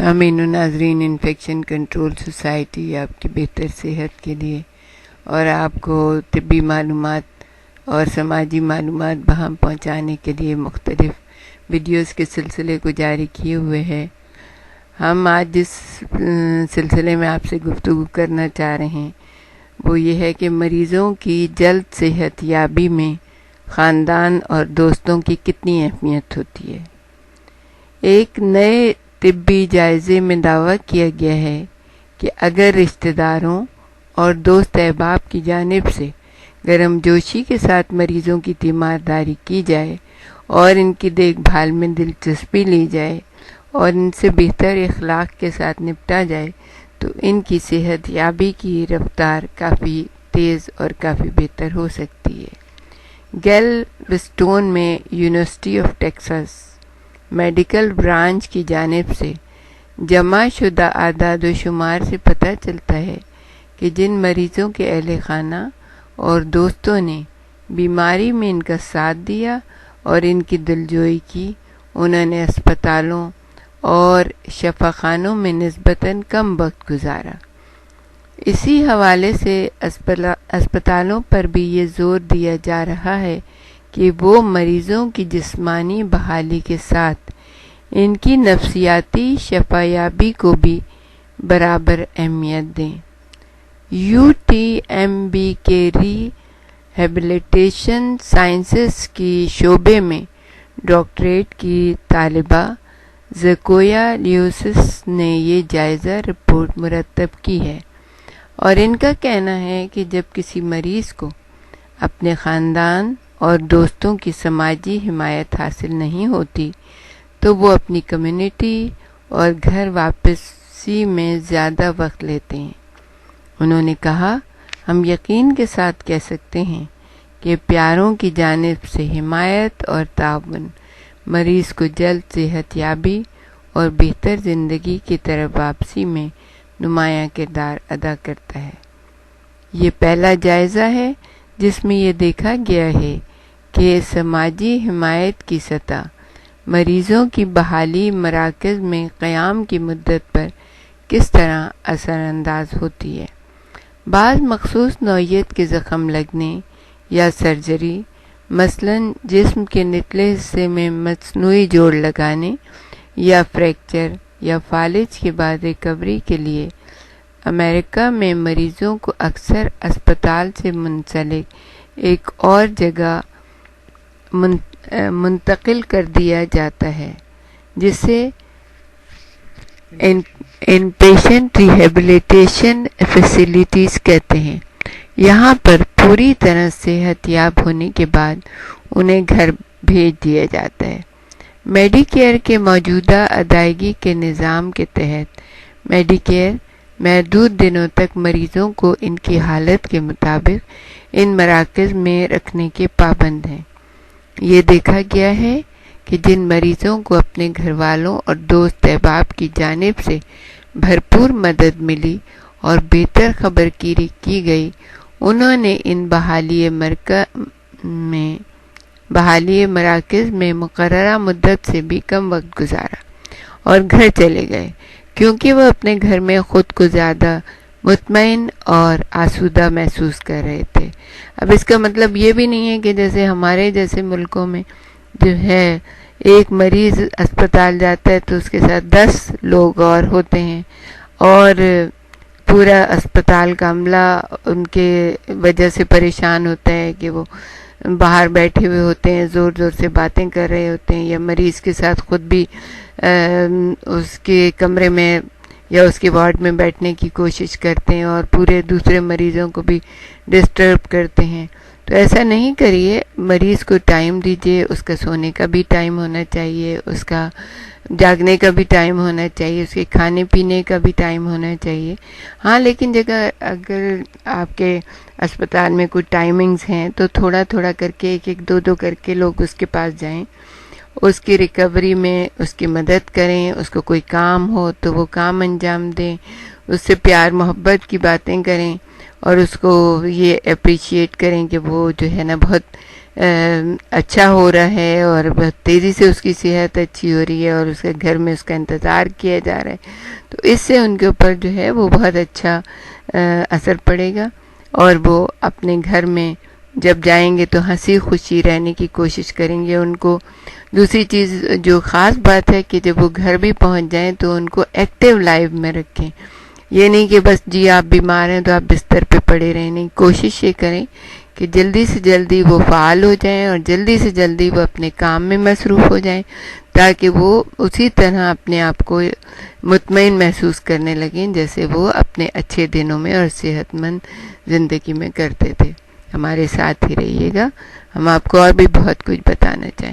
سامعین و ناظرین، انفیکشن کنٹرول سوسائٹی آپ کی بہتر صحت کے لیے اور آپ کو طبی معلومات اور سماجی معلومات بہم پہنچانے کے لیے مختلف ویڈیوز کے سلسلے کو جاری کیے ہوئے ہے۔ ہم آج جس سلسلے میں آپ سے گفتگو کرنا چاہ رہے ہیں وہ یہ ہے کہ مریضوں کی جلد صحت یابی میں خاندان اور دوستوں کی کتنی اہمیت ہوتی ہے۔ ایک نئے طبی جائزے میں دعویٰ کیا گیا ہے کہ اگر رشتہ داروں اور دوست احباب کی جانب سے گرم جوشی کے ساتھ مریضوں کی تیمارداری کی جائے اور ان کی دیکھ بھال میں دلچسپی لی جائے اور ان سے بہتر اخلاق کے ساتھ نپٹا جائے تو ان کی صحت یابی کی رفتار کافی تیز اور کافی بہتر ہو سکتی ہے۔ گیل وسٹون میں university of Texas medical branch کی جانب سے جمع شدہ اعداد و شمار سے پتہ چلتا ہے کہ جن مریضوں کے اہل خانہ اور دوستوں نے بیماری میں ان کا ساتھ دیا اور ان کی دلجوئی کی، انہوں نے اسپتالوں اور شفاخانوں میں نسبتاً کم وقت گزارا۔ اسی حوالے سے اسپتالوں پر بھی یہ زور دیا جا رہا ہے کہ وہ مریضوں کی جسمانی بحالی کے ساتھ ان کی نفسیاتی شفایابی کو بھی برابر اہمیت دیں۔ UTMB کے ری ہیبلیٹیشن سائنسز کی شعبے میں ڈاکٹریٹ کی طالبہ زکویا لیوسس نے یہ جائزہ رپورٹ مرتب کی ہے اور ان کا کہنا ہے کہ جب کسی مریض کو اپنے خاندان اور دوستوں کی سماجی حمایت حاصل نہیں ہوتی تو وہ اپنی کمیونٹی اور گھر واپسی میں زیادہ وقت لیتے ہیں۔ انہوں نے کہا، ہم یقین کے ساتھ کہہ سکتے ہیں کہ پیاروں کی جانب سے حمایت اور تعاون مریض کو جلد صحت یابی اور بہتر زندگی کی طرف واپسی میں نمایاں کردار ادا کرتا ہے۔ یہ پہلا جائزہ ہے جس میں یہ دیکھا گیا ہے کہ سماجی حمایت کی سطح مریضوں کی بحالی مراکز میں قیام کی مدت پر کس طرح اثر انداز ہوتی ہے۔ بعض مخصوص نوعیت کے زخم لگنے یا سرجری، مثلاً جسم کے نچلے حصے میں مصنوعی جوڑ لگانے یا فریکچر یا فالج کے بعد ریکوری کے لیے امریکہ میں مریضوں کو اکثر اسپتال سے منسلک ایک اور جگہ منتقل کر دیا جاتا ہے جسے ان پیشنٹ ریہیبلیٹیشن فیسیلیٹیز کہتے ہیں۔ یہاں پر پوری طرح صحت یاب ہونے کے بعد انہیں گھر بھیج دیا جاتا ہے۔ میڈی کیئر کے موجودہ ادائیگی کے نظام کے تحت میڈی کیئر محدود دنوں تک مریضوں کو ان کی حالت کے مطابق ان مراکز میں رکھنے کے پابند ہیں۔ یہ دیکھا گیا ہے کہ جن مریضوں کو اپنے گھر والوں اور دوست احباب کی جانب سے بھرپور مدد ملی اور بہتر خبرگیری کی گئی، انہوں نے ان بحالی مراکز میں مقررہ مدت سے بھی کم وقت گزارا اور گھر چلے گئے کیونکہ وہ اپنے گھر میں خود کو زیادہ مطمئن اور آسودہ محسوس کر رہے تھے۔ اب اس کا مطلب یہ بھی نہیں ہے کہ جیسے ہمارے جیسے ملکوں میں جو ہے ایک مریض اسپتال جاتا ہے تو اس کے ساتھ 10 لوگ اور ہوتے ہیں اور پورا اسپتال کا عملہ ان کے وجہ سے پریشان ہوتا ہے کہ وہ باہر بیٹھے ہوئے ہوتے ہیں، زور زور سے باتیں کر رہے ہوتے ہیں، یا مریض کے ساتھ خود بھی اس کے کمرے میں یا اس کے وارڈ میں بیٹھنے کی کوشش کرتے ہیں اور پورے دوسرے مریضوں کو بھی ڈسٹرب کرتے ہیں۔ تو ایسا نہیں کریے، مریض کو ٹائم دیجیے، اس کا سونے کا بھی ٹائم ہونا چاہیے، اس کا جاگنے کا بھی ٹائم ہونا چاہیے، اس کے کھانے پینے کا بھی ٹائم ہونا چاہیے۔ ہاں، لیکن اگر آپ کے اسپتال میں کوئی ٹائمنگز ہیں تو تھوڑا تھوڑا کر کے ایک دو کر کے لوگ اس کے پاس جائیں، اس کی ریکوری میں اس کی مدد کریں، اس کو کوئی کام ہو تو وہ کام انجام دیں، اس سے پیار محبت کی باتیں کریں اور اس کو یہ اپریشیٹ کریں کہ وہ جو ہے نا بہت اچھا ہو رہا ہے اور بہت تیزی سے اس کی صحت اچھی ہو رہی ہے اور اس کے گھر میں اس کا انتظار کیا جا رہا ہے، تو اس سے ان کے اوپر جو ہے وہ بہت اچھا اثر پڑے گا، اور وہ اپنے گھر میں جب جائیں گے تو ہنسی خوشی رہنے کی کوشش کریں گے۔ ان کو دوسری چیز جو خاص بات ہے کہ جب وہ گھر بھی پہنچ جائیں تو ان کو ایکٹیو لائف میں رکھیں، یہ نہیں کہ بس جی آپ بیمار ہیں تو آپ بستر پہ پڑے رہیں، نہیں، کوشش یہ کریں کہ جلدی سے جلدی وہ فعال ہو جائیں اور جلدی سے جلدی وہ اپنے کام میں مصروف ہو جائیں، تاکہ وہ اسی طرح اپنے آپ کو مطمئن محسوس کرنے لگیں جیسے وہ اپنے اچھے دنوں میں اور صحت مند زندگی میں کرتے تھے۔ ہمارے ساتھ ہی رہیے گا، ہم آپ کو اور بھی بہت کچھ بتانا چاہیں۔